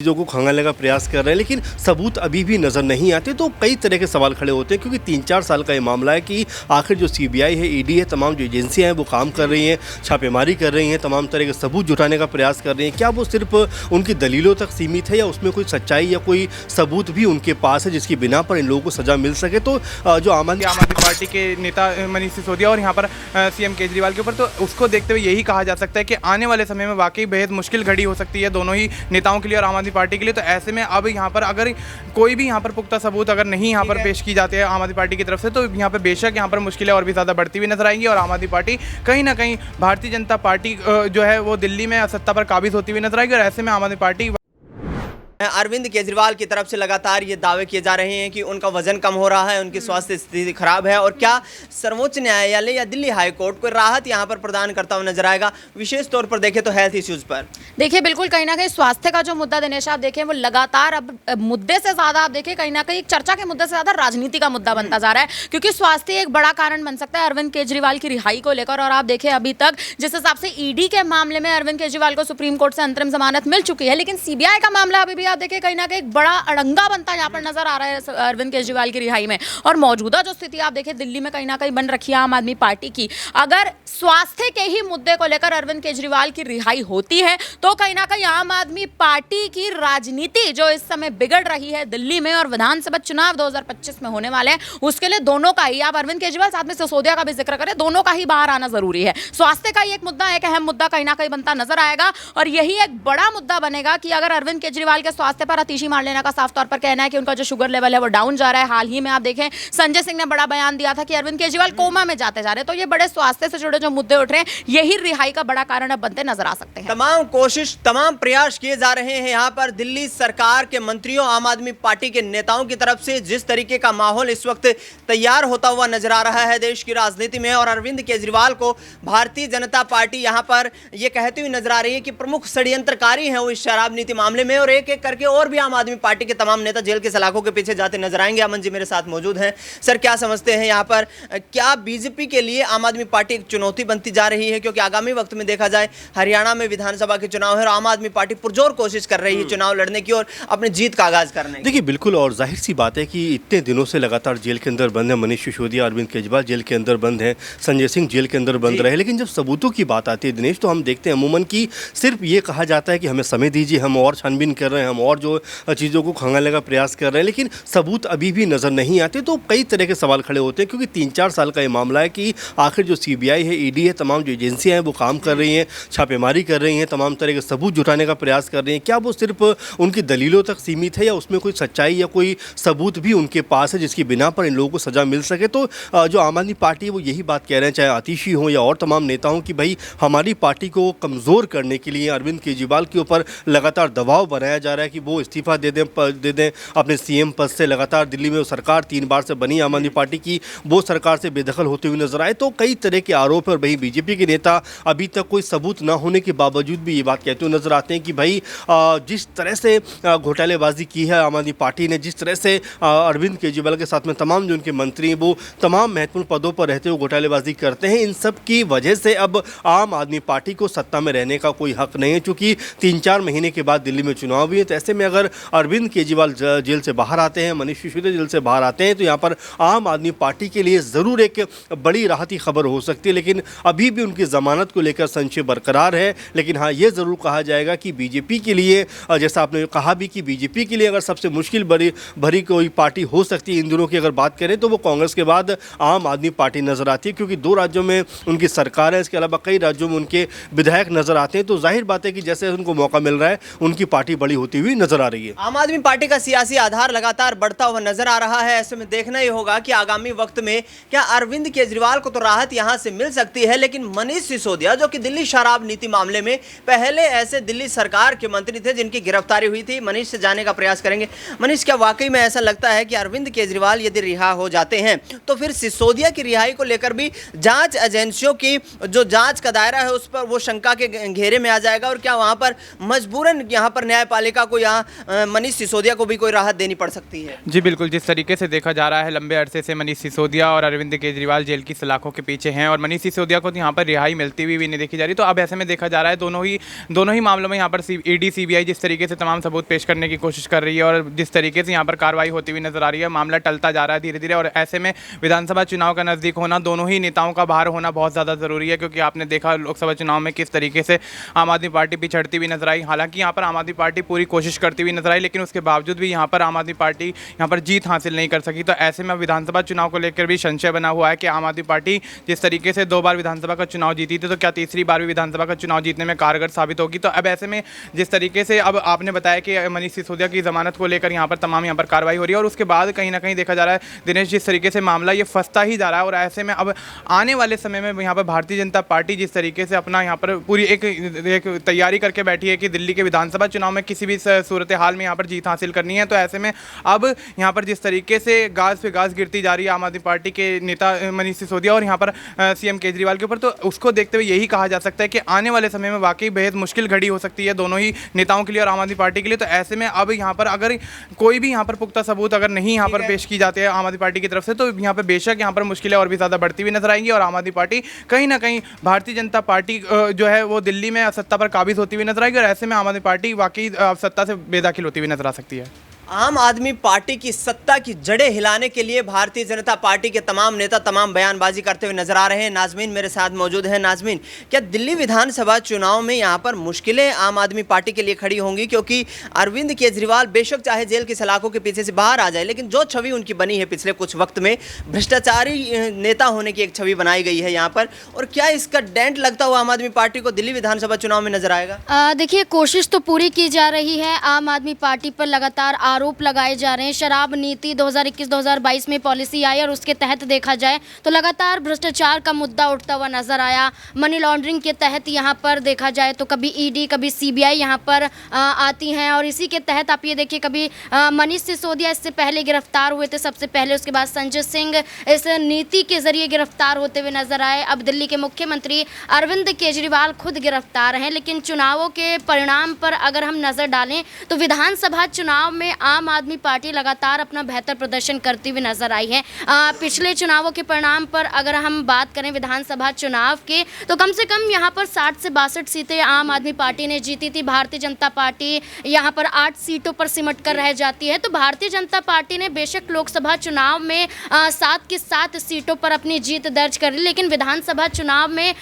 चीज़ों को खंगालने का प्रयास कर रहे हैं, लेकिन सबूत अभी भी नज़र नहीं आते। तो कई तरह के सवाल खड़े होते हैं, क्योंकि 3-4 साल का ये मामला है कि आखिर जो सीबीआई है, ईडी है, तमाम जो एजेंसियां हैं वो काम कर रही हैं, छापेमारी कर रही हैं, तमाम तरह के सबूत जुटाने का प्रयास कर रही हैं। क्या वो सिर्फ उनकी दलीलों तक सीमित है या उसमें कोई सच्चाई या कोई सबूत भी उनके पास है जिसकी बिना पर इन लोगों को सज़ा मिल सके? तो जो आम आदमी पार्टी के नेता मनीष सिसोदिया और यहाँ पर सीएम केजरीवाल के ऊपर, तो उसको देखते हुए यही कहा जा सकता है कि आने वाले समय में वाकई बेहद मुश्किल घड़ी हो सकती है दोनों ही नेताओं के लिए और आम आदमी पार्टी के लिए। तो ऐसे में अब यहाँ पर अगर कोई भी यहाँ पर पुख्ता सबूत अगर नहीं यहाँ पर पेश की जाते हैं आम आदमी पार्टी की तरफ से, तो यहाँ पर बेशक यहाँ पर मुश्किलें और भी ज़्यादा बढ़ती हुई नजर आएंगी और आम आदमी पार्टी कहीं ना कहीं भारतीय जनता पार्टी जो है वो दिल्ली में सत्ता पर काबिज होती हुई नजर आएगी। और ऐसे में आम आदमी पार्टी अरविंद केजरीवाल की तरफ से लगातार ये दावे किए जा रहे हैं कि उनका वजन कम हो रहा है, उनकी स्वास्थ्य स्थिति खराब है, और क्या सर्वोच्च न्यायालय या दिल्ली हाई कोर्ट को राहत यहाँ पर प्रदान करता हुआ नजर आएगा। विशेष तौर पर देखें तो हेल्थ इश्यूज पर देखिए, बिल्कुल कहीं ना कहीं स्वास्थ्य का जो मुद्दा दिनेश आप देखें वो लगातार अब मुद्दे से ज्यादा आप देखें कहीं ना कहीं चर्चा के मुद्दे से ज्यादा राजनीति का मुद्दा बनता जा रहा है, क्योंकि स्वास्थ्य एक बड़ा कारण बन सकता है अरविंद केजरीवाल की रिहाई को लेकर। और आप देखें अभी तक जिस हिसाब से ईडी के मामले में अरविंद केजरीवाल को सुप्रीम कोर्ट से अंतरिम जमानत मिल चुकी है, लेकिन सीबीआई का मामला अभी भी आप देखें कहीं ना कहीं बड़ा अड़ंगा बनता यहाँ पर नजर आ रहा है अरविंद केजरीवाल की रिहाई में। और मौजूदा जो स्थिति आप देखें दिल्ली में कहीं ना कहीं बन रखी है आम आदमी पार्टी की, अगर स्वास्थ्य के ही मुद्दे को लेकर अरविंद केजरीवाल की रिहाई होती है तो कहीं ना कहीं आम आदमी पार्टी की राजनीति जो इस समय बिगड़ रही है दिल्ली में, और विधानसभा चुनाव 2025 में होने वाले हैं, उसके लिए दोनों का ही, आप अरविंद केजरीवाल साथ में सिसोदिया का भी जिक्र करें, दोनों का ही बाहर आना जरूरी है। स्वास्थ्य का ही एक मुद्दा, एक अहम मुद्दा कहीं ना कहीं बनता नजर आएगा और यही एक बड़ा मुद्दा बनेगा कि अगर अरविंद केजरीवाल के स्वास्थ्य पर आतिशी मार लेने का साफ तौर पर कहना है कि उनका जो शुगर लेवल है वो डाउन जा रहा है। हाल ही में आप देखें संजय सिंह ने बड़ा बयान दिया था कि अरविंद केजरीवाल कोमा में जाते जा रहे हैं। तो ये बड़े स्वास्थ्य से जुड़े जो मुद्दे उठ रहे हैं, यही रिहाई का बड़ा कारण अब बनते नजर आ सकते हैं। तमाम कोशिश, तमाम प्रयास किए जा रहे हैं यहाँ पर दिल्ली सरकार के मंत्रियों, आम आदमी पार्टी के नेताओं की तरफ से। जिस तरीके का माहौल इस वक्त तैयार होता हुआ नजर आ रहा है देश की राजनीति में, और अरविंद केजरीवाल को भारतीय जनता पार्टी यहाँ पर यह कहती हुई नजर आ रही है कि प्रमुख षड्यंत्रकारी हैं वो इस शराब नीति मामले में, और एक एक करके और भी आम आदमी पार्टी के तमाम नेता जेल के सलाखों के पीछे जाते नजर आएंगे। अमन जी मेरे साथ मौजूद हैं। सर, क्या समझते हैं यहाँ पर, क्या बीजेपी के लिए आम आदमी पार्टी एक चुनौती बनती जा रही है? क्योंकि आगामी वक्त में देखा जाए हरियाणा में विधानसभा के चुनाव है और आम आदमी पार्टी पुरजोर कोशिश कर रही है चुनाव लड़ने की और अपनी जीत का आगाज करने की। देखिए, बिल्कुल, और जाहिर सी बात है कि इतने दिनों से लगातार जेल के अंदर बंद है मनीष सिसोदिया, अरविंद केजरीवाल जेल के अंदर बंद है, संजय सिंह जेल के अंदर बंद रहे, लेकिन जब सबूतों की बात आती है दिनेश, तो हम देखते हैं अमूमन कि सिर्फ ये कहा जाता है कि हमें समय दीजिए, हम और छानबीन कर रहे हैं, हम और जो चीज़ों को खंगालने का प्रयास कर रहे हैं, लेकिन सबूत अभी भी नज़र नहीं आते। तो कई तरह के सवाल खड़े होते हैं, क्योंकि 3-4 साल का ये मामला है कि आखिर जो सीबीआई है, ईडी है, तमाम जो एजेंसियां हैं वो काम कर रही हैं, छापेमारी कर रही हैं, तमाम तरह के सबूत जुटाने का प्रयास कर रही हैं। क्या वो सिर्फ उनकी दलीलों तक सीमित है या उसमें कोई सच्चाई या कोई सबूत भी उनके पास है जिसकी बिना पर इन लोगों को सज़ा मिल सके? तो जो आम आदमी पार्टी है वो यही बात कह रहे हैं, चाहे आतिशी हों या और तमाम नेता हों, कि भाई हमारी पार्टी को कमज़ोर करने के लिए अरविंद केजरीवाल के ऊपर लगातार दबाव बनाया जा रहा है कि वो इस्तीफ़ा दे दें अपने सीएम पद से। लगातार दिल्ली में सरकार 3 बार से बनी आम आदमी पार्टी की, वो सरकार से बेदखल होते हुए नजर आए। तो कई तरह के आरोप है, और वही बीजेपी के नेता अभी तक कोई सबूत ना होने के बावजूद भी ये बात कहते हुए नजर आते हैं कि भाई जिस तरह से घोटालेबाजी की है आम आदमी पार्टी ने, जिस तरह से अरविंद केजरीवाल के साथ में तमाम जो उनके मंत्री हैं वो तमाम महत्वपूर्ण पदों पर रहते हुए घोटालेबाजी करते हैं, इन सब की वजह से अब आम आदमी पार्टी को सत्ता में रहने का कोई हक नहीं है, चूँकि 3-4 महीने के बाद दिल्ली में चुनाव भी है। तो ऐसे में अगर अरविंद केजरीवाल जेल से बाहर आते हैं, मनीष सिसोदिया जेल से बाहर आते हैं, तो यहाँ पर आम आदमी पार्टी के लिए ज़रूर एक बड़ी राहती खबर हो सकती है, लेकिन अभी भी उनकी ज़मानत को लेकर संशय बरकरार है। लेकिन हाँ, ये ज़रूर कहा जाएगा कि बीजेपी के लिए, जैसा आपने कहा भी कि बीजेपी के लिए अगर सबसे मुश्किल भरी कोई पार्टी हो सकती है इन दिनों की अगर बात करें, तो वो कांग्रेस के बाद आम आदमी पार्टी नज़र आती है, क्योंकि 2 राज्यों में उनकी सरकार है, इसके अलावा कई राज्यों में उनके विधायक नज़र आते हैं। तो जाहिर बात है कि जैसे उनको मौका मिल रहा है उनकी पार्टी बड़ी होती हुई नज़र आ रही है। आम आदमी पार्टी का सियासी आधार लगातार बढ़ता हुआ नजर आ रहा है। ऐसे में देखना ही होगा कि आगामी वक्त में क्या अरविंद केजरीवाल को तो राहत यहां से मिल सकती है, लेकिन मनीष सिसोदिया जो कि दिल्ली शराब नीति मामले में पहले ऐसे दिल्ली सरकार के मंत्री थे जिनकी गिरफ्तारी हुई थी, मनीष से जाने का प्रयास करेंगे। मनीष, क्या वाकई में ऐसा लगता है कि अरविंद केजरीवाल यदि रिहा हो जाते हैं तो फिर सिसोदिया की रिहाई को लेकर भी जांच एजेंसियों की जो जांच का दायरा है उस पर वो शंका के घेरे में आ जाएगा, और क्या वहां पर मजबूरन यहां पर न्यायपालिका को यहाँ मनीष सिसोदिया को भी कोई राहत देनी पड़ सकती है? जी बिल्कुल, जिस तरीके से देखा जा रहा है लंबे अरसे से मनीष सिसोदिया और अरविंद केजरीवाल जेल की सलाखों के पीछे हैं और मनीष सिसोदिया को तो यहाँ पर रिहाई मिलती हुई भी नहीं देखी जा रही। तो अब ऐसे में देखा जा रहा है दोनों ही मामलों में यहाँ पर ईडी सीबीआई जिस तरीके से तमाम सबूत पेश करने की कोशिश कर रही है और जिस तरीके से यहाँ पर कार्रवाई होती हुई नजर आ रही है, मामला टलता जा रहा है धीरे धीरे। और ऐसे में विधानसभा चुनाव का नज़दीक होना, दोनों ही नेताओं का बाहर होना बहुत ज़्यादा ज़रूरी है, क्योंकि आपने देखा लोकसभा चुनाव में किस तरीके से आम आदमी पार्टी पिछड़ती हुई नजर आई। हालांकि यहाँ पर आम आदमी पार्टी पूरी कोशिश करती हुई नजर आई, लेकिन उसके बावजूद भी यहाँ पर आम आदमी पार्टी यहाँ पर जीत हासिल नहीं कर सकी। तो ऐसे में विधानसभा चुनाव को लेकर भी संशय बना हुआ है कि आम आदमी पार्टी जिस तरीके से 2 बार विधानसभा का चुनाव जीती थी, तो क्या तीसरी बार भी विधानसभा का चुनाव जीतने में कारगर साबित होगी। तो अब ऐसे में जिस तरीके से अब आपने बताया कि मनीष सिसोदिया की जमानत को लेकर यहाँ पर कार्रवाई हो रही है और उसके बाद कहीं ना कहीं देखा जा रहा है दिनेश जिस तरीके से मामला ये फंसता ही जा रहा है। और ऐसे में अब आने वाले समय में यहाँ पर भारतीय जनता पार्टी जिस तरीके से अपना यहाँ पर पूरी एक तैयारी करके बैठी है कि दिल्ली के विधानसभा चुनाव में किसी भी सूरत हाल में यहाँ पर जीत हासिल करनी है। तो ऐसे में अब यहाँ पर जिस तरीके से गाज पे गाज गिरती जा रही है आम आदमी पार्टी के नेता मनीष सिसोदिया और यहाँ पर सीएम केजरीवाल के ऊपर, तो उसको देखते हुए यही कहा जा सकता है कि आने वाले समय में वाकई बेहद मुश्किल घड़ी हो सकती है दोनों ही नेताओं के लिए और आम आदमी पार्टी के लिए। तो ऐसे में अब यहाँ पर अगर कोई भी यहाँ पर पुख्ता सबूत अगर नहीं यहाँ पर पेश की जाते हैं आम आदमी पार्टी की तरफ से, तो यहाँ पर बेशक यहाँ पर मुश्किलें और भी ज़्यादा बढ़ती हुई नजर आएंगी और आम आदमी पार्टी कहीं ना कहीं भारतीय जनता पार्टी जो है वो दिल्ली में सत्ता पर काबिज होती हुई नजर आएगी और ऐसे में आम आदमी पार्टी वाकई सत्ता से बेदखल होती हुई नजर आ सकती है। आम आदमी पार्टी की सत्ता की जड़ें हिलाने के लिए भारतीय जनता पार्टी के तमाम नेता तमाम बयानबाजी करते हुए नजर आ रहे हैं। नाजमीन मेरे साथ मौजूद है। नाजमीन, क्या दिल्ली विधानसभा चुनाव में यहाँ पर मुश्किलें आम आदमी पार्टी के लिए खड़ी होंगी? क्योंकि अरविंद केजरीवाल बेशक चाहे जेल की सलाखों के पीछे से बाहर आ जाए, लेकिन जो छवि उनकी बनी है पिछले कुछ वक्त में, भ्रष्टाचारी नेता होने की एक छवि बनाई गई है यहाँ पर, और क्या इसका डेंट लगता हुआ आम आदमी पार्टी को दिल्ली विधानसभा चुनाव में नजर आएगा? देखिए, कोशिश तो पूरी की जा रही है। आम आदमी पार्टी पर लगातार आरोप लगाए जा रहे हैं। शराब नीति 2021-2022 में पॉलिसी आई और उसके तहत देखा जाए तो लगातार भ्रष्टाचार का मुद्दा उठता हुआ नजर आया। मनी लॉन्ड्रिंग के तहत यहाँ पर देखा जाए तो कभी ईडी कभी सीबीआई यहाँ पर आती हैं और इसी के तहत आप ये देखिए कभी मनीष सिसोदिया इससे पहले गिरफ्तार हुए थे सबसे पहले, उसके बाद संजय सिंह इस नीति के जरिए गिरफ्तार होते हुए नजर आए। अब दिल्ली के मुख्यमंत्री अरविंद केजरीवाल खुद गिरफ्तार हैं। लेकिन चुनावों के परिणाम पर अगर हम नजर डालें तो विधानसभा चुनाव में आम आदमी पार्टी लगातार अपना बेहतर प्रदर्शन करती हुई नजर आई है। पिछले चुनावों के परिणाम पर अगर हम बात करें विधानसभा चुनाव के, तो कम से कम यहाँ पर 60 से 62 सीटें आम आदमी पार्टी ने जीती थी। भारतीय जनता पार्टी यहाँ पर 8 सीटों पर सिमट कर रह जाती है। तो भारतीय जनता पार्टी ने बेशक लोकसभा चुनाव में 7 की 7 सीटों पर अपनी जीत दर्ज कर ली, लेकिन विधानसभा चुनाव में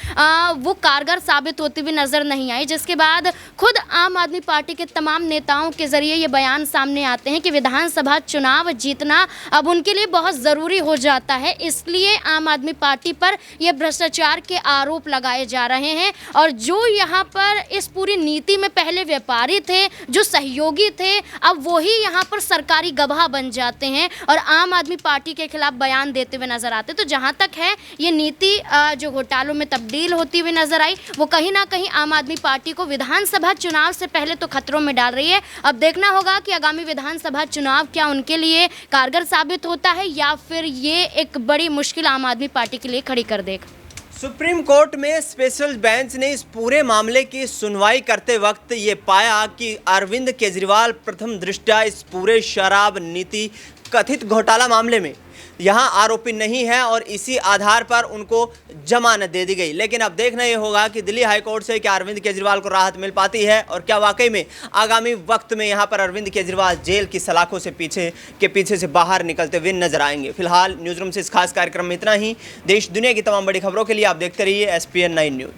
वो कारगर साबित होती हुई नजर नहीं आई, जिसके बाद खुद आम आदमी पार्टी के तमाम नेताओं के जरिए ये बयान सामने आते हैं कि विधानसभा चुनाव जीतना अब उनके लिए बहुत ज़रूरी हो जाता है। इसलिए आम आदमी पार्टी पर यह भ्रष्टाचार के आरोप लगाए जा रहे हैं और जो यहाँ पर इस पूरी नीति में पहले व्यापारी थे, जो सहयोगी थे, अब वही यहाँ पर सरकारी गवाह बन जाते हैं और आम आदमी पार्टी के खिलाफ बयान देते हुए नजर आते। तो जहाँ तक है ये नीति जो घोटालों में तब्दील होती हुई नजर आई, वो कहीं ना कहीं आम आदमी पार्टी को विधानसभा चुनाव से पहले तो खतरों में डाल रही है। अब देखना होगा कि आगामी विधानसभा चुनाव क्या उनके लिए कारगर साबित होता है या फिर ये एक बड़ी मुश्किल आम आदमी पार्टी के लिए खड़ी कर देगा। सुप्रीम कोर्ट में स्पेशल बेंच ने इस पूरे मामले की सुनवाई करते वक्त ये पाया कि अरविंद केजरीवाल प्रथम दृष्टया इस पूरे शराब नीति कथित घोटाला मामले में यहाँ आरोपी नहीं है और इसी आधार पर उनको जमानत दे दी गई। लेकिन अब देखना ये होगा कि दिल्ली हाईकोर्ट से क्या अरविंद केजरीवाल को राहत मिल पाती है और क्या वाकई में आगामी वक्त में यहाँ पर अरविंद केजरीवाल जेल की सलाखों से पीछे से बाहर निकलते हुए नजर आएंगे। फिलहाल न्यूज़ रूम से इस खास कार्यक्रम में इतना ही। देश दुनिया की तमाम बड़ी खबरों के लिए आप देखते रहिए SPN 9 न्यूज़।